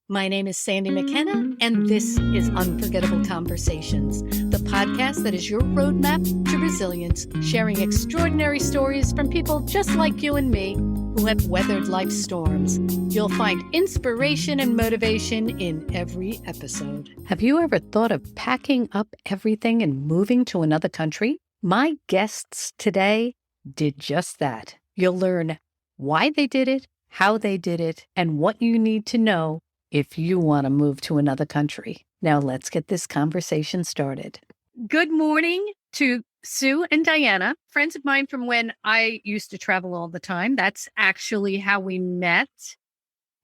My name is Sandy McKenna, and this is Unforgettable Conversations, the podcast that is your roadmap to resilience, sharing extraordinary stories from people just like you and me who have weathered life's storms. You'll find inspiration and motivation in every episode. Have you ever thought of packing up everything and moving to another country? My guests today did just that. You'll learn why they did it, how they did it, and what you need to know if you want to move to another country. Now let's get this conversation started. Good morning to Sue and Diana, friends of mine from when I used to travel all the time. That's actually how we met.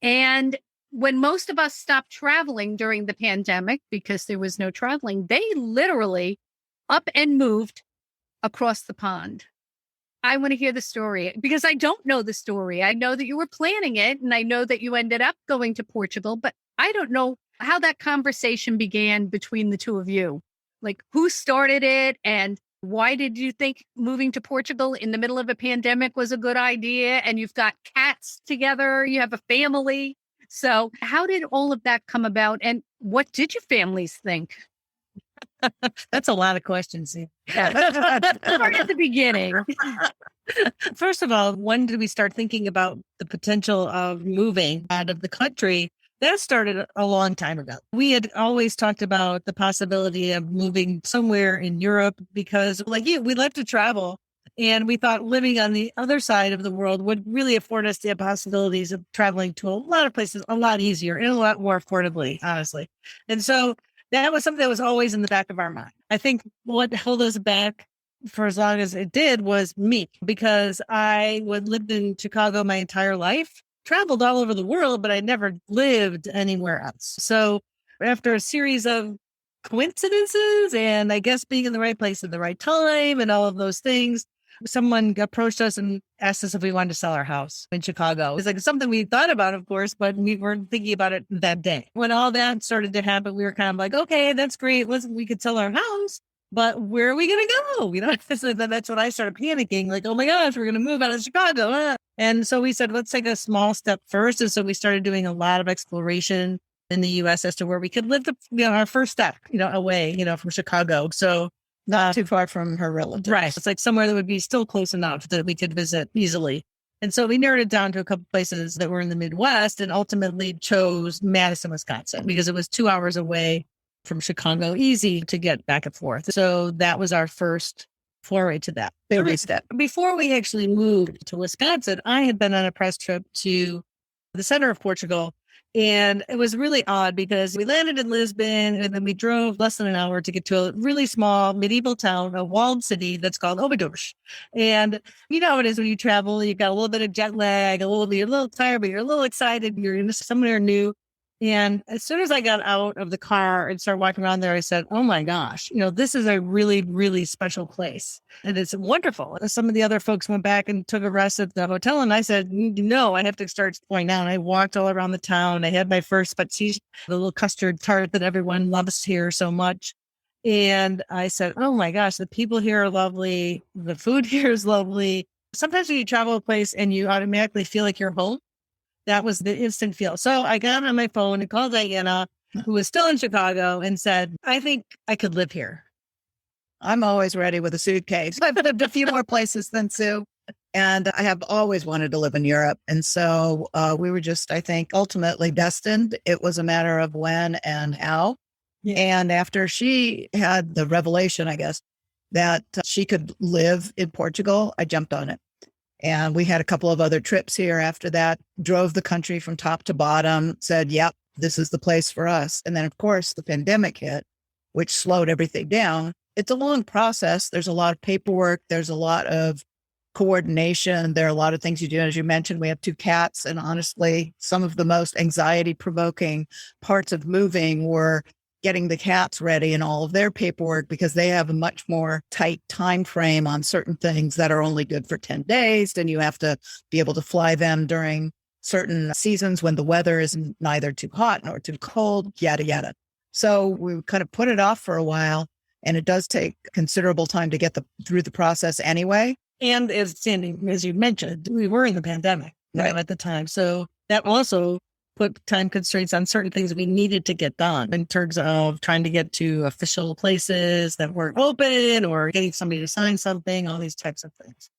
And when most of us stopped traveling during the pandemic because there was no traveling, they literally up and moved across the pond. I want to hear the story because I don't know the story. I know that you were planning it and I know that you ended up going to Portugal, but I don't know how that conversation began between the two of you. Like, who started it and why did you think moving to Portugal in the middle of a pandemic was a good idea? And you've got cats together, you have a family. So how did all of that come about? And what did your families think? That's a lot of questions. Yeah. Start at the beginning. First of all, when did we start thinking about the potential of moving out of the country? That started a long time ago. We had always talked about the possibility of moving somewhere in Europe because, like you, we love to travel. And we thought living on the other side of the world would really afford us the possibilities of traveling to a lot of places a lot easier and a lot more affordably, honestly. And so that was something that was always in the back of our mind. I think what held us back for as long as it did was me, because I would lived in Chicago my entire life, traveled all over the world, but I never lived anywhere else. So after a series of coincidences and I guess being in the right place at the right time and all of those things, someone approached us and asked us if we wanted to sell our house in Chicago. It was like something we thought about, of course, but we weren't thinking about it that day. When all that started to happen, we were kind of like, okay, that's great. We could sell our house, but where are we going to go? You know, so that's when I started panicking, like, oh my gosh, we're going to move out of Chicago. And so we said, let's take a small step first. And so we started doing a lot of exploration in the U.S. as to where we could live our first step, away, from Chicago. So not too far from her relatives. Right. It's like somewhere that would be still close enough that we could visit easily. And so we narrowed it down to a couple places that were in the Midwest and ultimately chose Madison, Wisconsin, because it was 2 hours away from Chicago, easy to get back and forth. So that was our first foray to that. Baby step. Before we actually moved to Wisconsin, I had been on a press trip to the center of Portugal. And it was really odd because we landed in Lisbon and then we drove less than an hour to get to a really small medieval town, a walled city that's called Óbidos. And you know how it is when you travel, you've got a little bit of jet lag, you're a little tired, but you're a little excited. You're in somewhere new. And as soon as I got out of the car and started walking around there, I said, oh my gosh, this is a really, really special place. And it's wonderful. Some of the other folks went back and took a rest at the hotel. And I said, no, I have to start going down. I walked all around the town. I had my first patis, the little custard tart that everyone loves here so much. And I said, oh my gosh, the people here are lovely. The food here is lovely. Sometimes when you travel a place and you automatically feel like you're home, that was the instant feel. So I got on my phone and called Diana, who was still in Chicago, and said, I think I could live here. I'm always ready with a suitcase. I've lived a few more places than Sue, and I have always wanted to live in Europe. And so we were just, I think, ultimately destined. It was a matter of when and how. Yeah. And after she had the revelation, I guess, that she could live in Portugal, I jumped on it. And we had a couple of other trips here after that, drove the country from top to bottom, said, yep, this is the place for us. And then, of course, the pandemic hit, which slowed everything down. It's a long process. There's a lot of paperwork. There's a lot of coordination. There are a lot of things you do. As you mentioned, we have 2 cats. And honestly, some of the most anxiety provoking parts of moving were getting the cats ready and all of their paperwork, because they have a much more tight time frame on certain things that are only good for 10 days. And you have to be able to fly them during certain seasons when the weather is neither too hot nor too cold, yada, yada. So we kind of put it off for a while, and it does take considerable time to get through the process anyway. And as Sandy, as you mentioned, we were in the pandemic at the time. So that also put time constraints on certain things we needed to get done in terms of trying to get to official places that weren't open or getting somebody to sign something, all these types of things.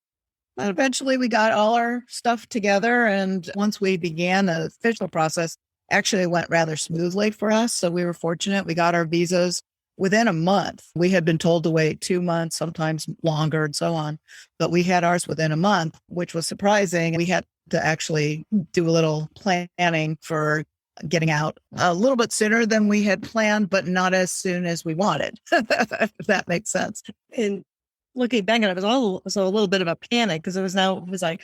And eventually we got all our stuff together. And once we began the official process, actually it went rather smoothly for us. So we were fortunate. We got our visas within a month. We had been told to wait 2 months, sometimes longer and so on. But we had ours within a month, which was surprising. We had to actually do a little planning for getting out a little bit sooner than we had planned, but not as soon as we wanted, if that makes sense. And looking back at it, it was a little bit of a panic because it was like,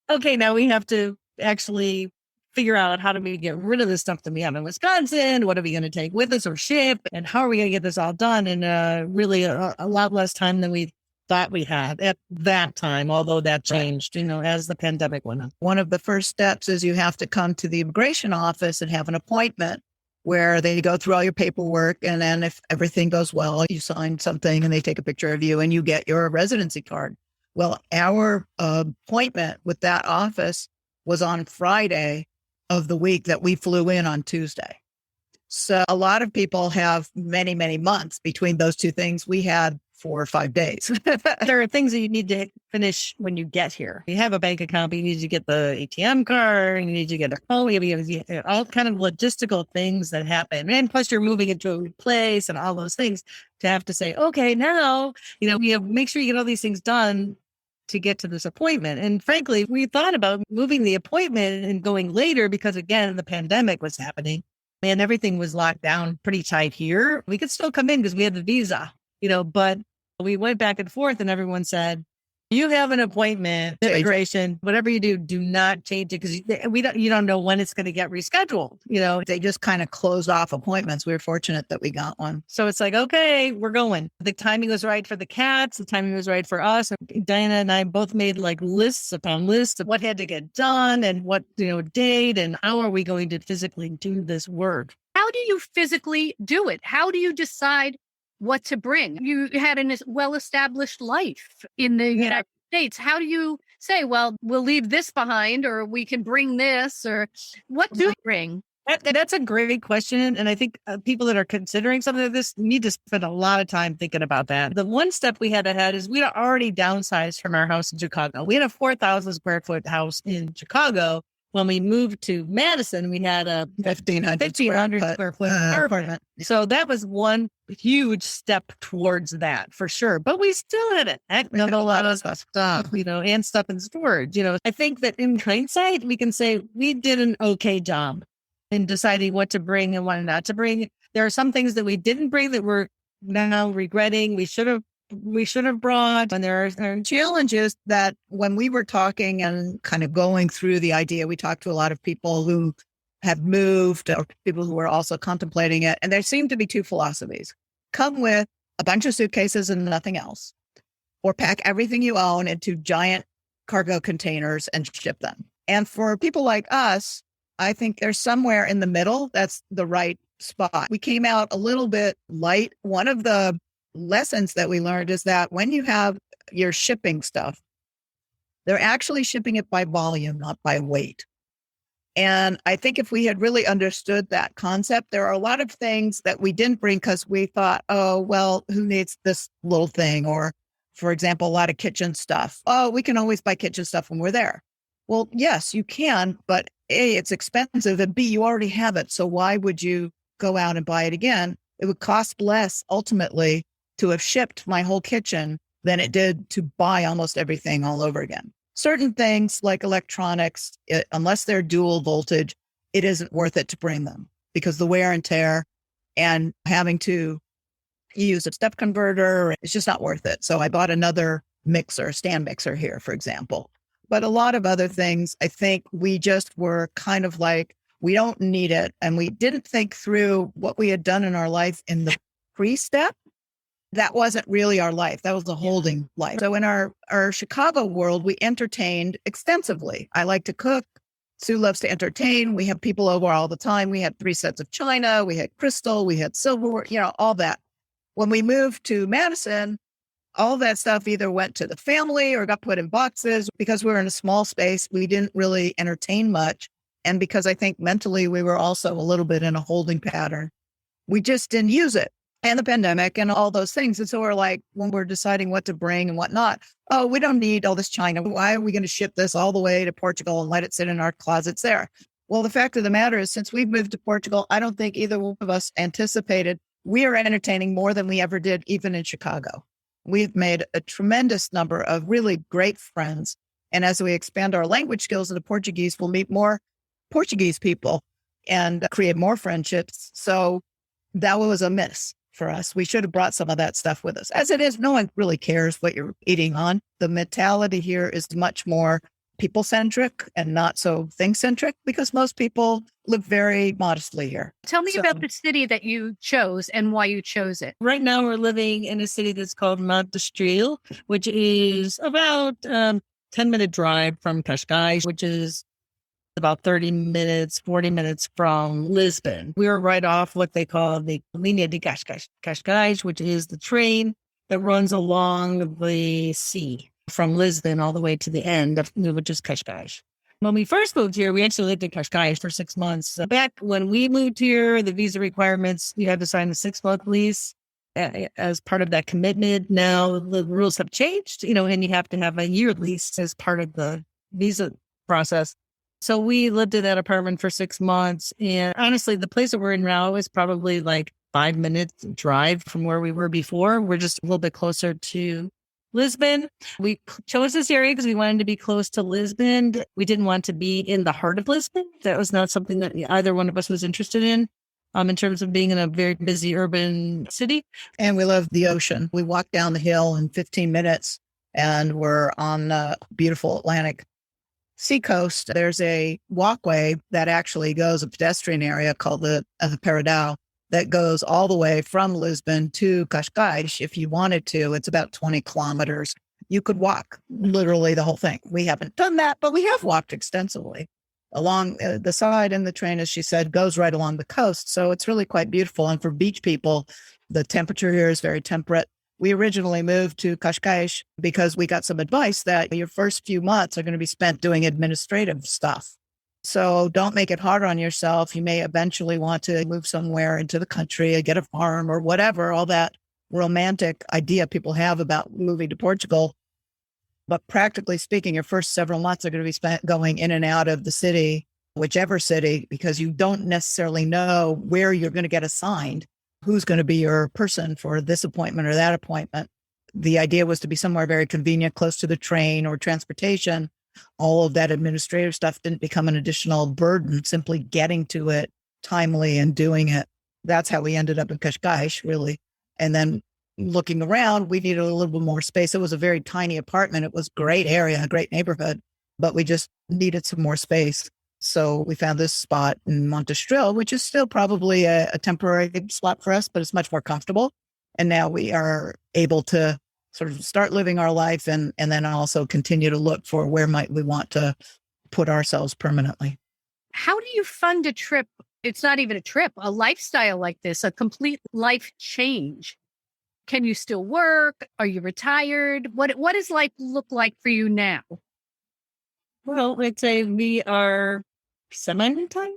okay, now we have to actually figure out how do we get rid of the stuff that we have in Wisconsin? What are we going to take with us or ship? And how are we going to get this all done in really a lot less time than we thought we had at that time, although that changed, as the pandemic went on. One of the first steps is you have to come to the immigration office and have an appointment where they go through all your paperwork. And then if everything goes well, you sign something and they take a picture of you and you get your residency card. Well, our appointment with that office was on Friday of the week that we flew in on Tuesday. So a lot of people have many, many months between those two things. We had 4 or 5 days. There are things that you need to finish when you get here. You have a bank account, but you need to get the ATM card, you need to get a phone, all kind of logistical things that happen. And plus you're moving into a new place and all those things to have to say, okay, now, make sure you get all these things done to get to this appointment. And frankly, we thought about moving the appointment and going later because again, the pandemic was happening and everything was locked down pretty tight here. We could still come in because we had the visa, but we went back and forth and everyone said, you have an appointment, immigration, whatever you do, do not change it because you don't know when it's going to get rescheduled. They just kind of closed off appointments. We were fortunate that we got one. So it's like, okay, we're going. The timing was right for the cats. The timing was right for us. Diana and I both made like lists upon lists of what had to get done and what, date and how are we going to physically do this work. How do you physically do it? How do you decide what to bring? You had a well-established life in the United States. How do you say, well, we'll leave this behind or we can bring this or what do you bring? That's a great question. And I think people that are considering something like this need to spend a lot of time thinking about that. The one step we had ahead is we had already downsized from our house in Chicago. We had a 4,000 square foot house in Chicago. When we moved to Madison, we had a 1,500 square foot apartment. So that was one huge step towards that for sure. But we still had a lot of stuff, and stuff in storage. I think that in hindsight, we can say we did an okay job in deciding what to bring and what not to bring. There are some things that we didn't bring that we're now regretting. We should have brought, and there are challenges that when we were talking and kind of going through the idea, we talked to a lot of people who have moved or people who were also contemplating it. And there seemed to be two philosophies: come with a bunch of suitcases and nothing else, or pack everything you own into giant cargo containers and ship them. And for people like us, I think there's somewhere in the middle. That's the right spot. We came out a little bit light. One of the lessons that we learned is that when you have your shipping stuff, they're actually shipping it by volume, not by weight. And I think if we had really understood that concept, there are a lot of things that we didn't bring because we thought, oh, well, who needs this little thing? Or, for example, a lot of kitchen stuff. Oh, we can always buy kitchen stuff when we're there. Well, yes, you can, but A, it's expensive, and B, you already have it. So why would you go out and buy it again? It would cost less ultimately to have shipped my whole kitchen than it did to buy almost everything all over again. Certain things like electronics, unless they're dual voltage, it isn't worth it to bring them because the wear and tear and having to use a step converter, it's just not worth it. So I bought another mixer, stand mixer here, for example. But a lot of other things, I think we just were kind of like, we don't need it. And we didn't think through what we had done in our life in the pre-step. That wasn't really our life. That was the holding life. So in our Chicago world, we entertained extensively. I like to cook. Sue loves to entertain. We have people over all the time. We had 3 sets of china. We had crystal. We had silverware, all that. When we moved to Madison, all that stuff either went to the family or got put in boxes because we were in a small space. We didn't really entertain much. And because I think mentally we were also a little bit in a holding pattern, we just didn't use it. And the pandemic and all those things. And so we're like, when we're deciding what to bring and what not, oh, we don't need all this China. Why are we going to ship this all the way to Portugal and let it sit in our closets there? Well, the fact of the matter is, since we've moved to Portugal, I don't think either one of us anticipated we are entertaining more than we ever did, even in Chicago. We've made a tremendous number of really great friends. And as we expand our language skills into Portuguese, we'll meet more Portuguese people and create more friendships. So that was a miss for us. We should have brought some of that stuff with us. As it is, no one really cares what you're eating on. The mentality here is much more people-centric and not so thing-centric, because most people live very modestly here. Tell me about the city that you chose and why you chose it. Right now, we're living in a city that's called Montestril, which is about 10-minute drive from Cascais, which is about 30 minutes, 40 minutes from Lisbon. We were right off what they call the Linha de Cascais, which is the train that runs along the sea from Lisbon all the way to the end of, which is Cascais. When we first moved here, we actually lived in Cascais for 6 months. Back when we moved here, the visa requirements, you had to sign a 6-month lease as part of that commitment. Now the rules have changed, and you have to have a year lease as part of the visa process. So we lived in that apartment for 6 months. And honestly, the place that we're in now is probably like 5 minutes drive from where we were before. We're just a little bit closer to Lisbon. We chose this area because we wanted to be close to Lisbon. We didn't want to be in the heart of Lisbon. That was not something that either one of us was interested in terms of being in a very busy urban city. And we love the ocean. We walk down the hill in 15 minutes and we're on the beautiful Atlantic seacoast. There's a walkway that actually goes, a pedestrian area called the Paradão, that goes all the way from Lisbon to Cascais. If you wanted to, it's about 20 kilometers. You could walk literally the whole thing. We haven't done that, but we have walked extensively along the side, and the train, as she said, goes right along the coast. So it's really quite beautiful. And for beach people, the temperature here is very temperate. We originally moved to Cascais because we got some advice that your first few months are going to be spent doing administrative stuff. So don't make it hard on yourself. You may eventually want to move somewhere into the country, get a farm or whatever, all that romantic idea people have about moving to Portugal. But practically speaking, your first several months are going to be spent going in and out of the city, whichever city, because you don't necessarily know where you're going to get assigned, who's going to be your person for this appointment or that appointment. The idea was to be somewhere very convenient, close to the train or transportation. All of that administrative stuff didn't become an additional burden, simply getting to it timely and doing it. That's how we ended up in Cascais, really. And then looking around, we needed a little bit more space. It was a very tiny apartment. It was a great area, a great neighborhood, but we just needed some more space. So we found this spot in Montestril, which is still probably a temporary spot for us, but it's much more comfortable. And now we are able to sort of start living our life and then also continue to look for where might we want to put ourselves permanently. How do you fund a trip? It's not even a trip, a lifestyle like this, a complete life change. Can you still work? Are you retired? What does life look like for you now? Well, I'd say we are semi-retired,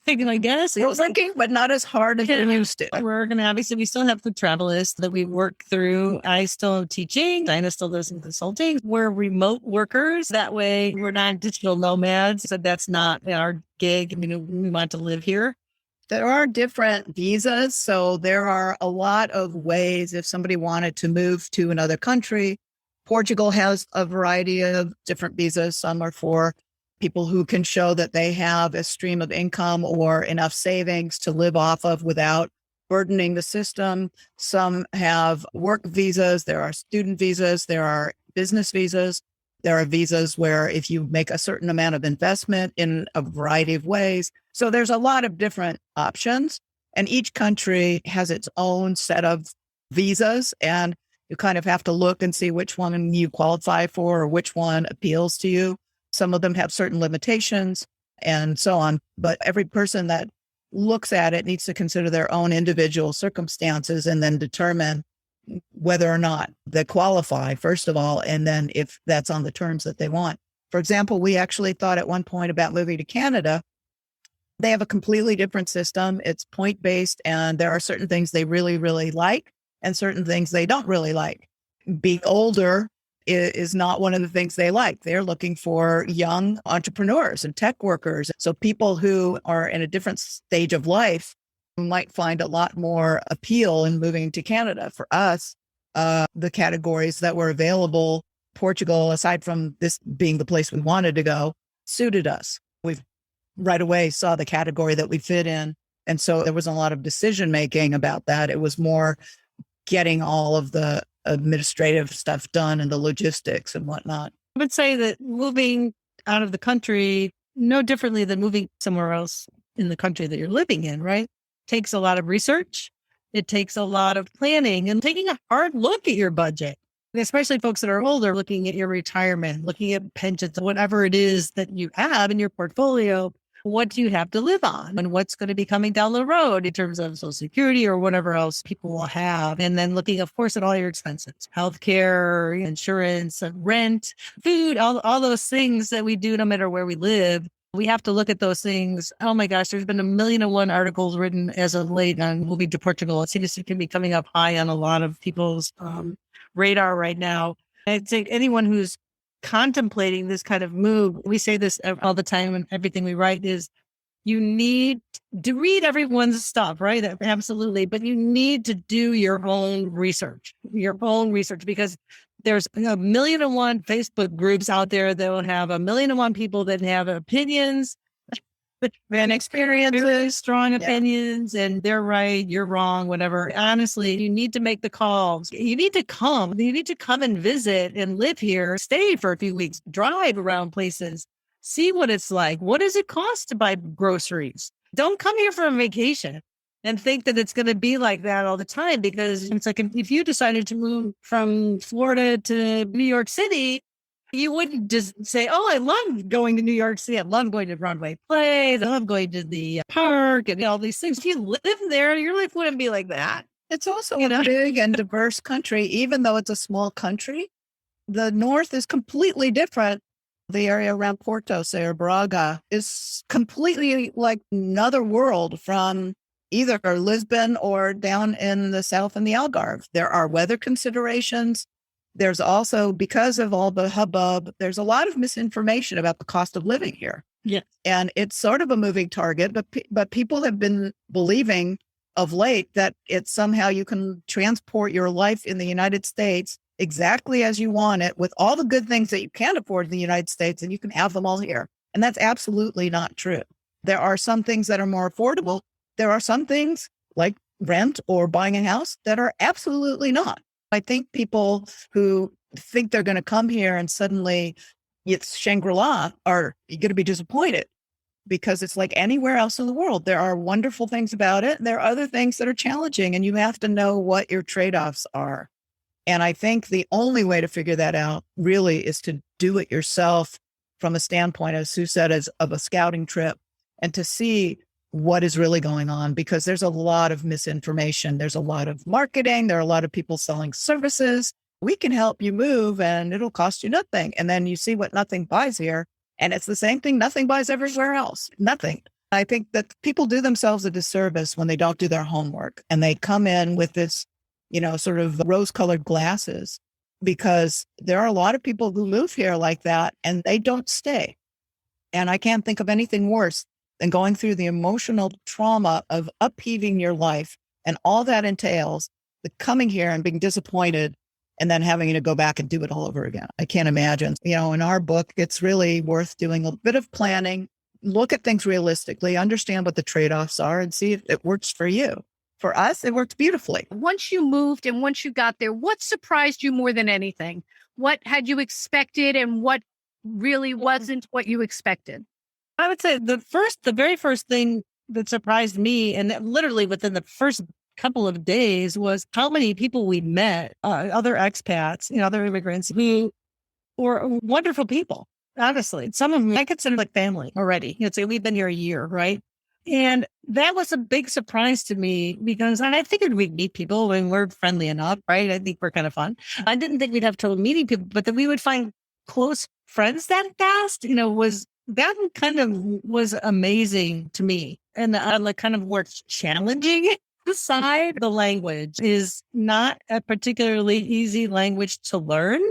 I guess. Working, but not as hard as you used to. We're going to obviously, we still have the travel list that we work through. I still am teaching. Dinah still does some consulting. We're remote workers. That way we're not digital nomads. So that's not our gig. I mean, we want to live here. There are different visas. So there are a lot of ways if somebody wanted to move to another country. Portugal has a variety of different visas. Some are for people who can show that they have a stream of income or enough savings to live off of without burdening the system. Some have work visas. There are student visas. There are business visas. There are visas where if you make a certain amount of investment in a variety of ways. So there's a lot of different options, and each country has its own set of visas, and you kind of have to look and see which one you qualify for or which one appeals to you. Some of them have certain limitations and so on, but every person that looks at it needs to consider their own individual circumstances and then determine whether or not they qualify, first of all, and then if that's on the terms that they want. For example, we actually thought at one point about moving to Canada They have a completely different system. It's point based, and there are certain things they really, really like and certain things they don't really like. Being older is not one of the things they like. They're looking for young entrepreneurs and tech workers. So people who are in a different stage of life might find a lot more appeal in moving to Canada. For us, the categories that were available, Portugal, aside from this being the place we wanted to go, suited us. We right away saw the category that we fit in. And so there wasn't a lot of decision making about that. It was more getting all of the administrative stuff done and the logistics and whatnot. I would say that moving out of the country, no differently than moving somewhere else in the country that you're living in, right? Takes a lot of research. It takes a lot of planning and taking a hard look at your budget, especially folks that are older, looking at your retirement, looking at pensions, whatever it is that you have in your portfolio. What do you have to live on and what's going to be coming down the road in terms of Social Security or whatever else people will have? And then looking, of course, at all your expenses, healthcare, insurance, rent, food, all those things that we do no matter where we live. We have to look at those things. Oh my gosh, there's been 1,000,001 articles written as of late on moving to Portugal. It seems to be coming up high on a lot of people's radar right now. I think anyone who's contemplating this kind of move, we say this all the time and everything we write is you need to read everyone's stuff, right? Absolutely. But you need to do your own research, because there's 1,000,001 Facebook groups out there that will have 1,000,001 people that have opinions and experiences, strong opinions, and they're right, you're wrong, whatever. Honestly, you need to make the calls. You need to come and visit and live here, stay for a few weeks, drive around places, see what it's like. What does it cost to buy groceries? Don't come here for a vacation and think that it's going to be like that all the time, because it's like if you decided to move from Florida to New York City, you wouldn't just say, oh, I love going to New York City. I love going to Broadway plays. I love going to the park and all these things. If you live there, your life wouldn't be like that. It's also a big and diverse country. Even though it's a small country, the north is completely different. The area around Porto, say, or Braga is completely like another world from either Lisbon or down in the south in the Algarve. There are weather considerations. There's also, because of all the hubbub, there's a lot of misinformation about the cost of living here. Yeah. And it's sort of a moving target, but people have been believing of late that it's somehow you can transport your life in the United States exactly as you want it with all the good things that you can't afford in the United States, and you can have them all here. And that's absolutely not true. There are some things that are more affordable. There are some things like rent or buying a house that are absolutely not. I think people who think they're going to come here and suddenly it's Shangri-La are going to be disappointed, because it's like anywhere else in the world. There are wonderful things about it. There are other things that are challenging, and you have to know what your trade-offs are. And I think the only way to figure that out really is to do it yourself from a standpoint, as Sue said, as of a scouting trip, and to see what is really going on, because there's a lot of misinformation. There's a lot of marketing. There are a lot of people selling services. We can help you move and it'll cost you nothing. And then you see what nothing buys here. And it's the same thing nothing buys everywhere else. Nothing. I think that people do themselves a disservice when they don't do their homework and they come in with this, sort of rose-colored glasses, because there are a lot of people who move here like that and they don't stay. And I can't think of anything worse than going through the emotional trauma of upheaving your life and all that entails, the coming here and being disappointed and then having to go back and do it all over again. I can't imagine. In our book, it's really worth doing a bit of planning, look at things realistically, understand what the trade-offs are, and see if it works for you. For us, it worked beautifully. Once you moved and once you got there, what surprised you more than anything? What had you expected and what really wasn't what you expected? I would say the very first thing that surprised me, and that literally within the first couple of days, was how many people we met, other expats, other immigrants who were wonderful people. Honestly, some of them I consider like family already. Say we've been here a year, right? And that was a big surprise to me, because I figured we'd meet people when we're friendly enough, right? I think we're kind of fun. I didn't think we'd have trouble meeting people, but that we would find close friends that fast, was that kind of was amazing to me. And on the kind of more challenging side, the language is not a particularly easy language to learn.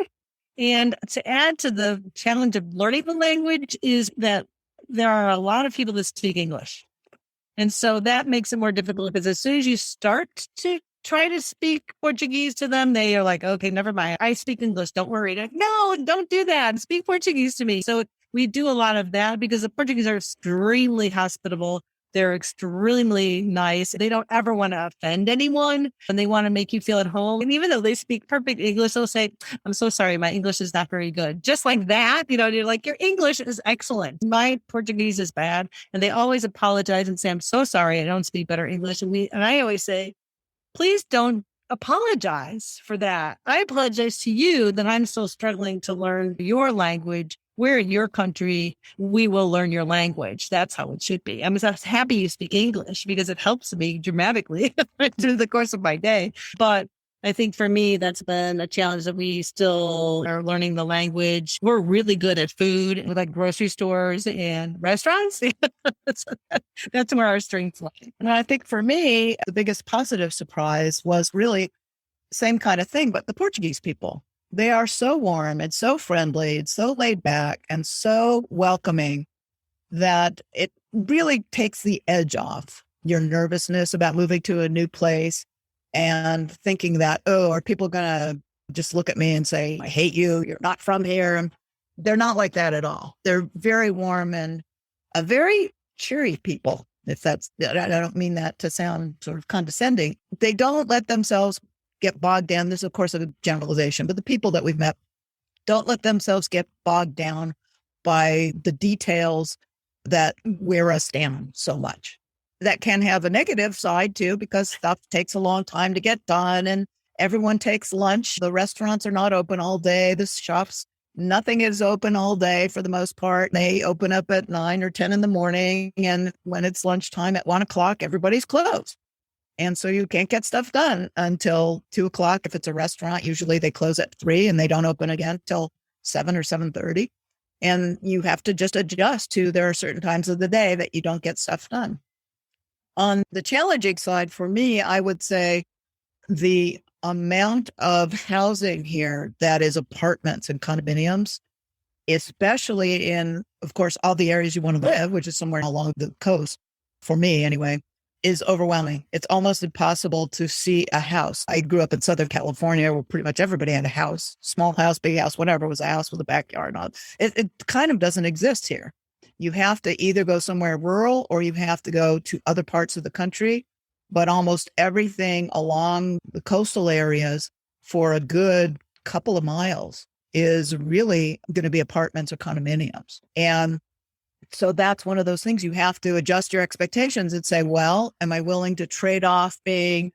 And to add to the challenge of learning the language is that there are a lot of people that speak English. And so that makes it more difficult because as soon as you start to try to speak Portuguese to them, they are like, okay, never mind. I speak English. Don't worry. Like, no, don't do that. Speak Portuguese to me. So we do a lot of that because the Portuguese are extremely hospitable. They're extremely nice. They don't ever want to offend anyone and they want to make you feel at home. And even though they speak perfect English, they'll say, I'm so sorry, my English is not very good. Just like that, you're like, your English is excellent. My Portuguese is bad. And they always apologize and say, I'm so sorry, I don't speak better English. And I always say, please don't apologize for that. I apologize to you that I'm still struggling to learn your language. We're in your country. We will learn your language. That's how it should be. I'm just happy you speak English because it helps me dramatically through the course of my day. But I think for me, that's been a challenge that we still are learning the language. We're really good at food with like grocery stores and restaurants. That's where our strengths lie. And I think for me, the biggest positive surprise was really same kind of thing, but the Portuguese people. They are so warm and so friendly and so laid back and so welcoming that it really takes the edge off your nervousness about moving to a new place and thinking that, oh, are people going to just look at me and say, I hate you, you're not from here. And they're not like that at all. They're very warm and a very cheery people. If that's, I don't mean that to sound sort of condescending. They don't let themselves get bogged down. This is, of course, a generalization, but the people that we've met don't let themselves get bogged down by the details that wear us down so much. That can have a negative side too, because stuff takes a long time to get done and everyone takes lunch. The restaurants are not open all day. The shops, nothing is open all day for the most part. They open up at 9 or 10 in the morning. And when it's lunchtime at 1 o'clock, everybody's closed. And so you can't get stuff done until 2 o'clock. If it's a restaurant, usually they close at 3 and they don't open again till 7 or 7:30. And you have to just adjust to there are certain times of the day that you don't get stuff done. On the challenging side for me, I would say the amount of housing here that is apartments and condominiums, especially in, of course, all the areas you want to live, which is somewhere along the coast, for me anyway, is overwhelming. It's almost impossible to see a house. I grew up in Southern California where pretty much everybody had a house, small house, big house, whatever, was a house with a backyard and all. It kind of doesn't exist here. You have to either go somewhere rural or you have to go to other parts of the country. But almost everything along the coastal areas for a good couple of miles is really going to be apartments or condominiums. And so that's one of those things you have to adjust your expectations and say, well, am I willing to trade off being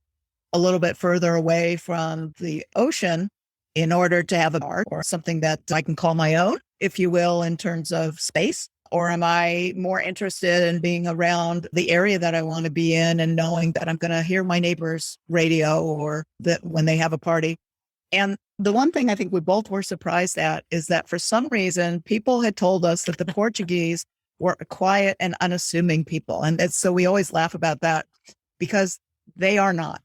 a little bit further away from the ocean in order to have a bar or something that I can call my own, if you will, in terms of space? Or am I more interested in being around the area that I want to be in and knowing that I'm going to hear my neighbor's radio or that when they have a party? And the one thing I think we both were surprised at is that for some reason, people had told us that the Portuguese were a quiet and unassuming people. And so we always laugh about that because they are not.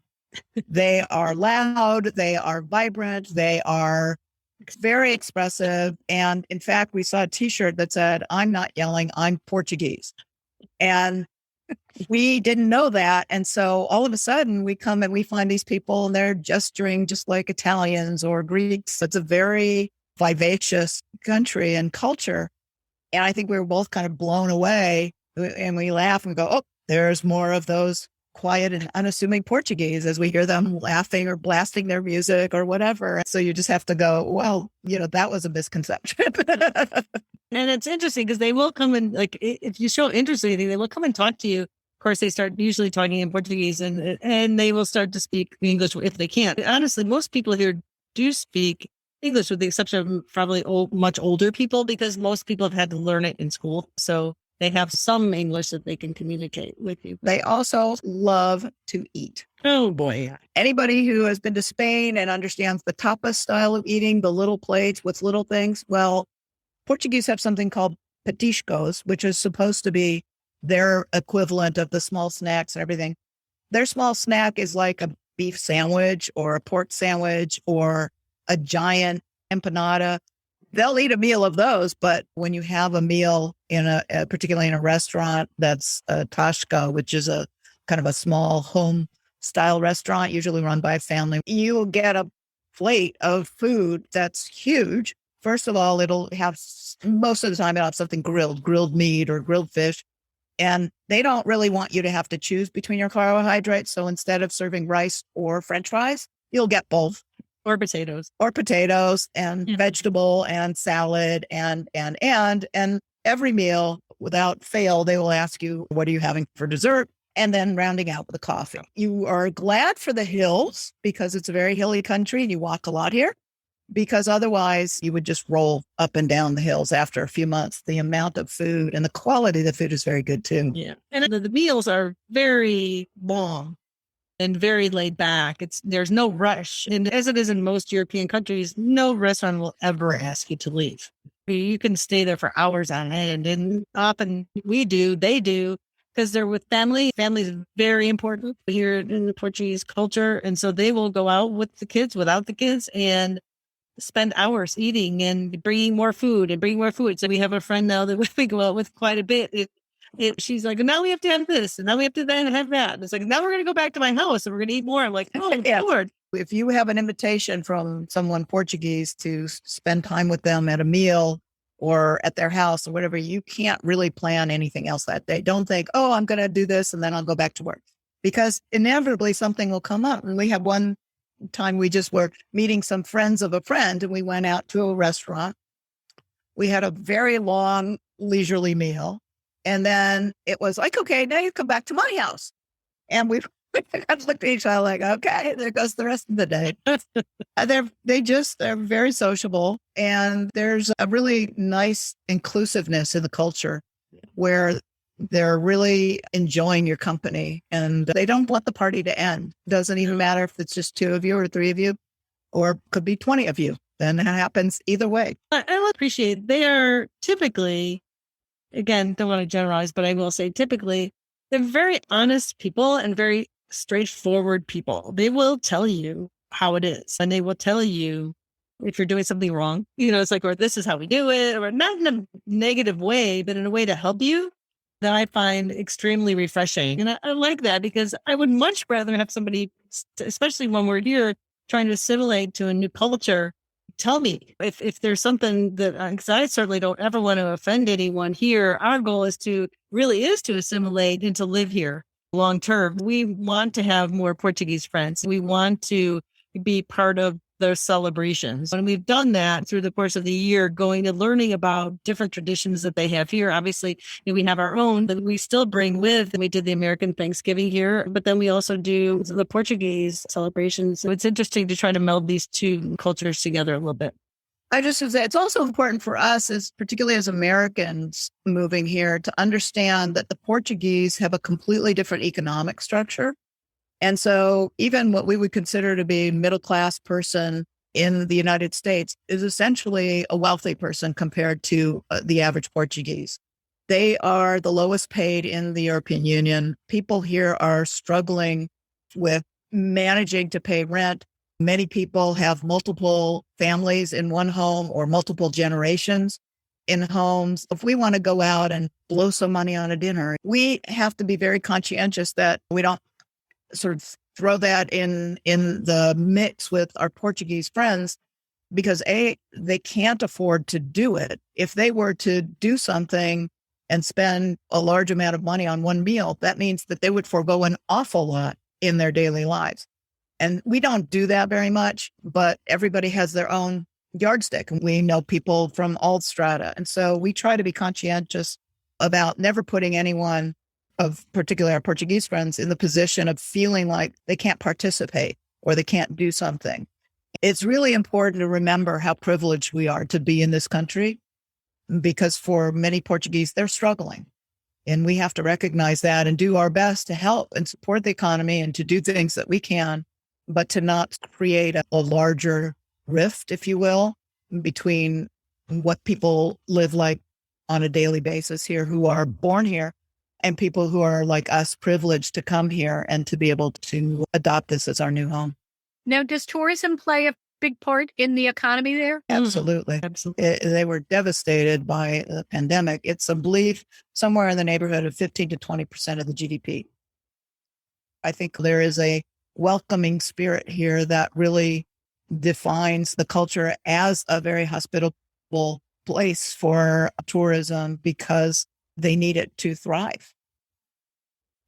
They are loud. They are vibrant. They are very expressive. And in fact, we saw a t-shirt that said, I'm not yelling, I'm Portuguese. And we didn't know that. And so all of a sudden we come and we find these people and they're gesturing just like Italians or Greeks. It's a very vivacious country and culture. And I think we were both kind of blown away and we laugh and go, oh, there's more of those quiet and unassuming Portuguese as we hear them laughing or blasting their music or whatever. So you just have to go, well, that was a misconception. And it's interesting because they will come and like, if you show interest in anything, they will come and talk to you. Of course, they start usually talking in Portuguese and they will start to speak English if they can. Honestly, most people here do speak English with the exception of probably much older people because most people have had to learn it in school. So they have some English that they can communicate with you. They also love to eat. Oh, boy. Anybody who has been to Spain and understands the tapas style of eating, the little plates with little things, well, Portuguese have something called petiscos, which is supposed to be their equivalent of the small snacks and everything. Their small snack is like a beef sandwich or a pork sandwich or a giant empanada. They'll eat a meal of those, but when you have a meal particularly in a restaurant that's a tashka, which is a kind of a small home style restaurant, usually run by a family, you will get a plate of food that's huge. First of all, it'll have, most of the time, it'll have something grilled meat or grilled fish. And they don't really want you to have to choose between your carbohydrates. So instead of serving rice or French fries, you'll get both. Or potatoes. And vegetable and salad and every meal without fail, they will ask you, what are you having for dessert? And then rounding out with a coffee. You are glad for the hills because it's a very hilly country and you walk a lot here, because otherwise you would just roll up and down the hills after a few months. The amount of food and the quality of the food is very good too. Yeah. And the meals are very long and very laid back. There's no rush. And as it is in most European countries, no restaurant will ever ask you to leave. You can stay there for hours on end. And often they do, because they're with family. Family is very important here in the Portuguese culture. And so they will go out with the kids, without the kids, and spend hours eating and bringing more food. So we have a friend now that we go out with quite a bit. She's like, now we have to have this, and now we have to then have that. And it's like, now we're going to go back to my house and we're going to eat more. I'm like, oh, yeah. Lord. If you have an invitation from someone Portuguese to spend time with them at a meal or at their house or whatever, you can't really plan anything else that day. Don't think, oh, I'm going to do this and then I'll go back to work, because inevitably something will come up. And we had one time we just were meeting some friends of a friend and we went out to a restaurant. We had a very long leisurely meal. And then it was like, okay, now you come back to my house. And we looked at each other like, okay, there goes the rest of the day. They're very sociable. And there's a really nice inclusiveness in the culture where they're really enjoying your company and they don't want the party to end. Doesn't even matter if it's just 2 of you or 3 of you, or could be 20 of you. Then it happens either way. I will appreciate they are typically, again, don't want to generalize, but I will say typically they're very honest people and very straightforward people. They will tell you how it is, and they will tell you if you're doing something wrong. It's like, or this is how we do it, or not in a negative way, but in a way to help you, that I find extremely refreshing. And I like that, because I would much rather have somebody, especially when we're here trying to assimilate to a new culture, tell me if there's something that, because I certainly don't ever want to offend anyone here. Our goal is to assimilate and to live here long term. We want to have more Portuguese friends. We want to be part of their celebrations. And we've done that through the course of the year, going and learning about different traditions that they have here. Obviously, we have our own that we still bring with. And we did the American Thanksgiving here, but then we also do the Portuguese celebrations. So it's interesting to try to meld these two cultures together a little bit. I just would say it's also important for us, particularly as Americans moving here, to understand that the Portuguese have a completely different economic structure. And so even what we would consider to be middle-class person in the United States is essentially a wealthy person compared to the average Portuguese. They are the lowest paid in the European Union. People here are struggling with managing to pay rent. Many people have multiple families in one home or multiple generations in homes. If we want to go out and blow some money on a dinner, we have to be very conscientious that we don't sort of throw that in the mix with our Portuguese friends, because they can't afford to do it. If they were to do something and spend a large amount of money on one meal, that means that they would forego an awful lot in their daily lives. And we don't do that very much, but everybody has their own yardstick. And we know people from all strata. And so we try to be conscientious about never putting anyone, of particularly our Portuguese friends, in the position of feeling like they can't participate or they can't do something. It's really important to remember how privileged we are to be in this country, because for many Portuguese, they're struggling. And we have to recognize that and do our best to help and support the economy and to do things that we can, but to not create a larger rift, if you will, between what people live like on a daily basis here who are born here, and people who are like us privileged to come here and to be able to adopt this as our new home. Now, does tourism play a big part in the economy there? Absolutely. Absolutely. They were devastated by the pandemic. It's a belief somewhere in the neighborhood of 15 to 20% of the GDP. I think there is a welcoming spirit here that really defines the culture as a very hospitable place for tourism because they need it to thrive.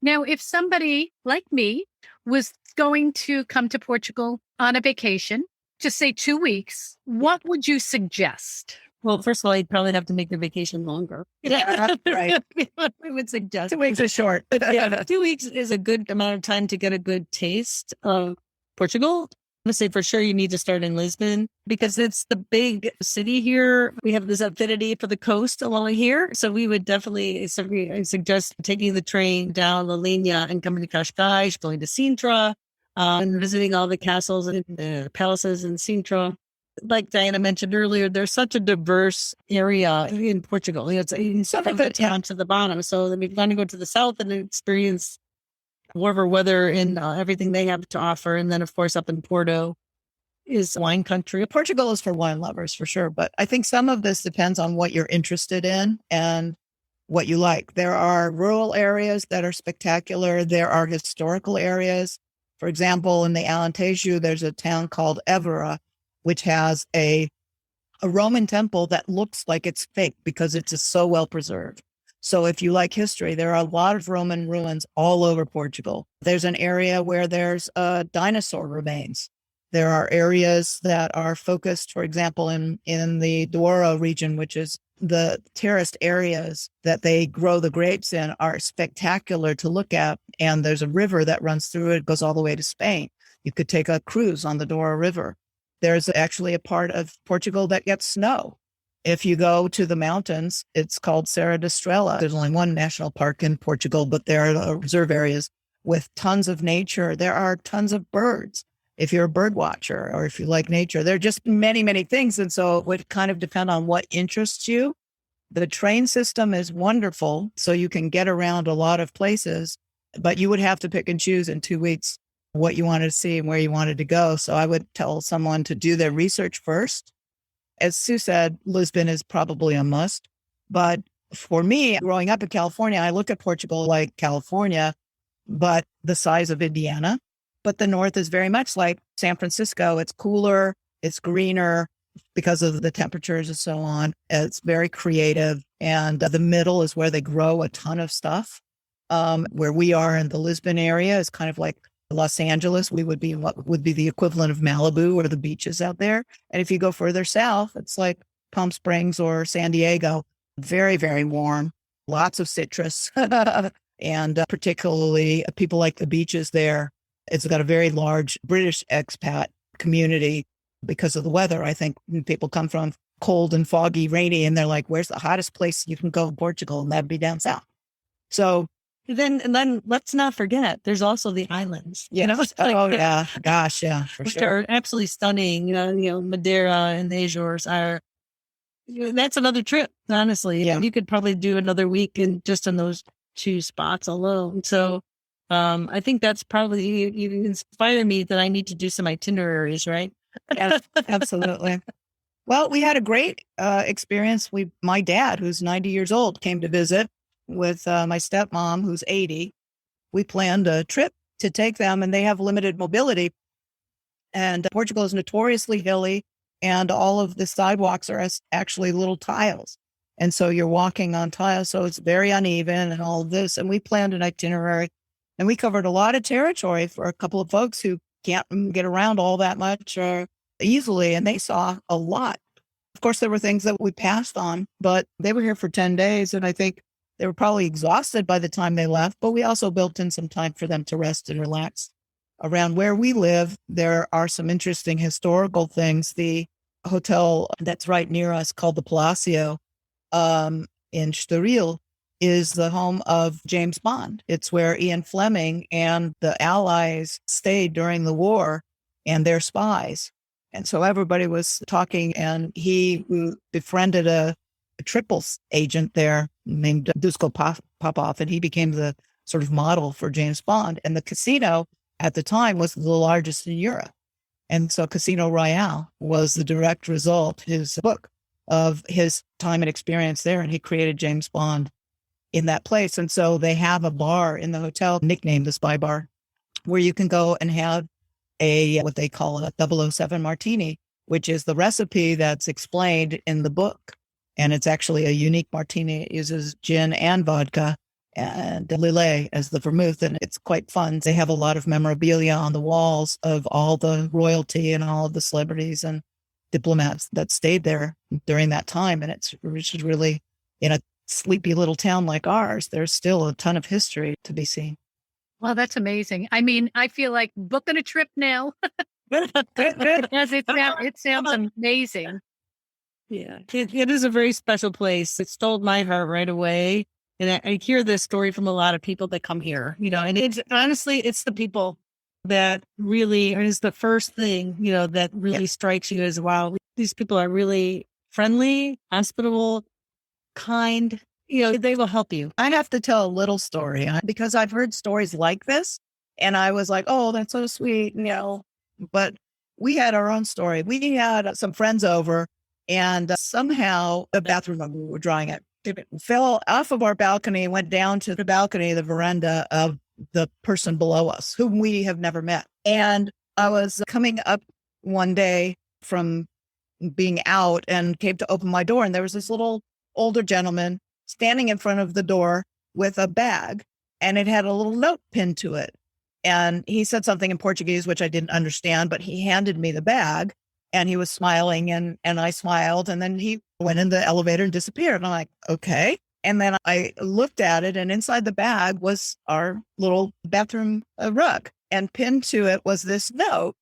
Now, if somebody like me was going to come to Portugal on a vacation, just say 2 weeks, what would you suggest? Well, first of all, you'd probably have to make the vacation longer. Yeah, right. We would suggest 2 weeks is short. 2 weeks is a good amount of time to get a good taste of Portugal. I'm going to say for sure you need to start in Lisbon because it's the big city here. We have this affinity for the coast along here. So we would definitely suggest taking the train down La Linha and coming to Cascais, going to Sintra, and visiting all the castles and the palaces in Sintra. Like Diana mentioned earlier, there's such a diverse area in Portugal. It's from the town to the bottom. So then we're going to go to the south and experience warmer weather and everything they have to offer. And then, of course, up in Porto is wine country. Portugal is for wine lovers for sure. But I think some of this depends on what you're interested in and what you like. There are rural areas that are spectacular. There are historical areas. For example, in the Alentejo, there's a town called Évora, which has a Roman temple that looks like it's fake because it's just so well preserved. So if you like history, there are a lot of Roman ruins all over Portugal. There's an area where there's dinosaur remains. There are areas that are focused, for example, in the Douro region, which is the terraced areas that they grow the grapes in are spectacular to look at. And there's a river that runs through it, goes all the way to Spain. You could take a cruise on the Douro River. There's actually a part of Portugal that gets snow. If you go to the mountains, it's called Serra da Estrela. There's only one national park in Portugal, but there are reserve areas with tons of nature. There are tons of birds. If you're a bird watcher or if you like nature, there are just many, many things. And so it would kind of depend on what interests you. The train system is wonderful, so you can get around a lot of places, but you would have to pick and choose in 2 weeks what you wanted to see and where you wanted to go. So I would tell someone to do their research first. As Sue said, Lisbon is probably a must. But for me, growing up in California, I look at Portugal like California, but the size of Indiana. But the north is very much like San Francisco. It's cooler, it's greener because of the temperatures and so on. It's very creative. And the middle is where they grow a ton of stuff. Where we are in the Lisbon area is kind of like Los Angeles. We would be what would be the equivalent of Malibu or the beaches out there. And if you go further south, it's like Palm Springs or San Diego. Very, very warm, lots of citrus. And particularly people like the beaches there. It's got a very large British expat community because of the weather. I think people come from cold and foggy, rainy, and they're like, where's the hottest place you can go in Portugal? And that'd be down south. So then let's not forget, there's also the islands. yeah. Oh, yeah. Gosh, yeah, for which sure. are absolutely stunning. Madeira and the Azores are, that's another trip, honestly. Yeah. You could probably do another week in those two spots alone. So I think that's probably, you inspire me that I need to do some itineraries, right? Yes, absolutely. Well, we had a great experience. My dad, who's 90 years old, came to visit with my stepmom, who's 80. We planned a trip to take them, and they have limited mobility. And Portugal is notoriously hilly, and all of the sidewalks are actually little tiles. And so you're walking on tiles, so it's very uneven and all of this. And we planned an itinerary, and we covered a lot of territory for a couple of folks who can't get around all that much easily, and they saw a lot. Of course, there were things that we passed on, but they were here for 10 days, and I think they were probably exhausted by the time they left, but we also built in some time for them to rest and relax. Around where we live, there are some interesting historical things. The hotel that's right near us called the Palacio in Estoril is the home of James Bond. It's where Ian Fleming and the Allies stayed during the war and their spies. And so everybody was talking, and he befriended a triples agent there named Dusko Popov, and he became the sort of model for James Bond. And the casino at the time was the largest in Europe. And so Casino Royale was the direct result, his book, of his time and experience there. And he created James Bond in that place. And so they have a bar in the hotel, nicknamed the Spy Bar, where you can go and have what they call a 007 martini, which is the recipe that's explained in the book. And it's actually a unique martini. It uses gin and vodka and Lillet as the vermouth. And it's quite fun. They have a lot of memorabilia on the walls of all the royalty and all of the celebrities and diplomats that stayed there during that time. And it's really, in a sleepy little town like ours, there's still a ton of history to be seen. Well, that's amazing. I mean, I feel like booking a trip now. Yes, it sounds amazing. Yeah, it is a very special place. It stole my heart right away. And I hear this story from a lot of people that come here, and it's honestly, it's the people that really is the first thing, that really strikes you as, wow, these people are really friendly, hospitable, kind, they will help you. I have to tell a little story because I've heard stories like this and I was like, oh, that's so sweet, but we had our own story. We had some friends over and somehow the bathroom we were drying it fell off of our balcony and went down to the balcony, the veranda of the person below us, whom we have never met. And I was coming up one day from being out and came to open my door. And there was this little older gentleman standing in front of the door with a bag, and it had a little note pinned to it. And he said something in Portuguese, which I didn't understand, but he handed me the bag and he was smiling and I smiled. And then he went in the elevator and disappeared. And I'm like, okay. And then I looked at it, and inside the bag was our little bathroom rug. And pinned to it was this note,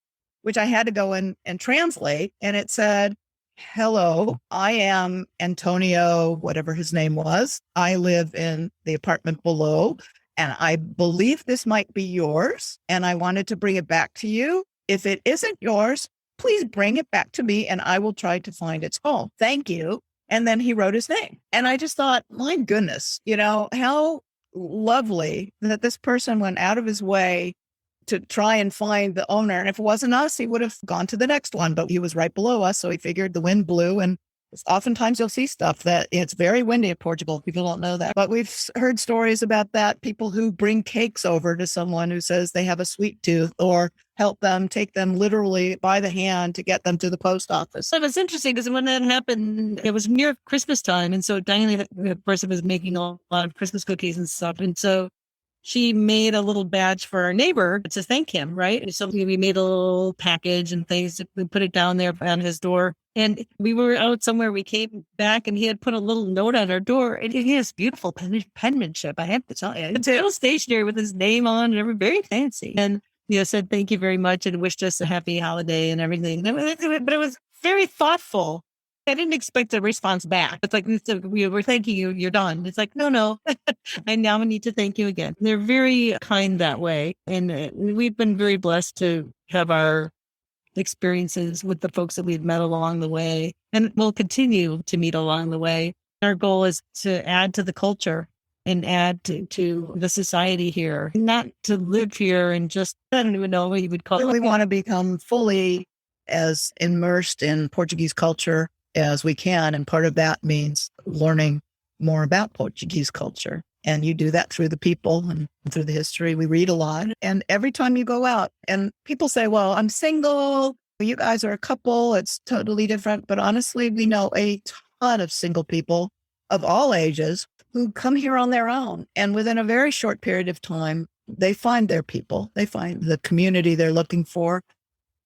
which I had to go in and translate. And it said, hello, I am Antonio, whatever his name was. I live in the apartment below, and I believe this might be yours. And I wanted to bring it back to you. If it isn't yours, please bring it back to me and I will try to find its home. Thank you. And then he wrote his name. And I just thought, my goodness, how lovely that this person went out of his way to try and find the owner. And if it wasn't us, he would have gone to the next one, but he was right below us. So he figured the wind blew. And oftentimes you'll see stuff that it's very windy in Portugal. People don't know that, but we've heard stories about that. People who bring cakes over to someone who says they have a sweet tooth, or help them, take them literally by the hand to get them to the post office. So it's interesting because when that happened, it was near Christmas time. And so Diane, the person, was making a lot of Christmas cookies and stuff. And so she made a little badge for our neighbor to thank him, right? And so we made a little package and things. We put it down there on his door. And we were out somewhere. We came back and he had put a little note on our door. And he has beautiful penmanship, I have to tell you. It's a little stationery with his name on and everything, very fancy. And said thank you very much and wished us a happy holiday and everything. But it was very thoughtful. I didn't expect a response back. It's like, we were thanking you, you're done. It's like, no, I now need to thank you again. They're very kind that way. And we've been very blessed to have our experiences with the folks that we've met along the way, and we'll continue to meet along the way. Our goal is to add to the culture and add to the society here, not to live here and just, I don't even know what you would call it. We want to become fully as immersed in Portuguese culture as we can. And part of that means learning more about Portuguese culture. And you do that through the people and through the history. We read a lot. And every time you go out and people say, well, I'm single, you guys are a couple, it's totally different. But honestly, we know a ton of single people of all ages who come here on their own. And within a very short period of time, they find their people. They find the community they're looking for.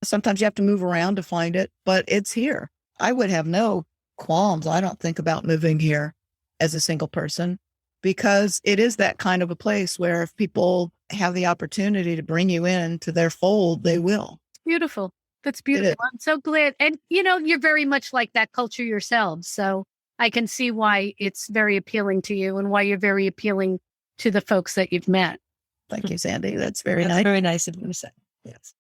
Sometimes you have to move around to find it, but it's here. I would have no qualms, I don't think, about moving here as a single person, because it is that kind of a place where if people have the opportunity to bring you into their fold, they will. Beautiful. That's beautiful. I'm so glad. And, you're very much like that culture yourselves. So I can see why it's very appealing to you and why you're very appealing to the folks that you've met. Thank you, Sandy. That's very nice. Very nice of you to say. Yes.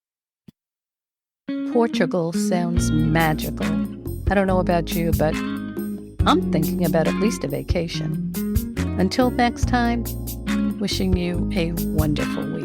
Portugal sounds magical. I don't know about you, but I'm thinking about at least a vacation. Until next time, wishing you a wonderful week.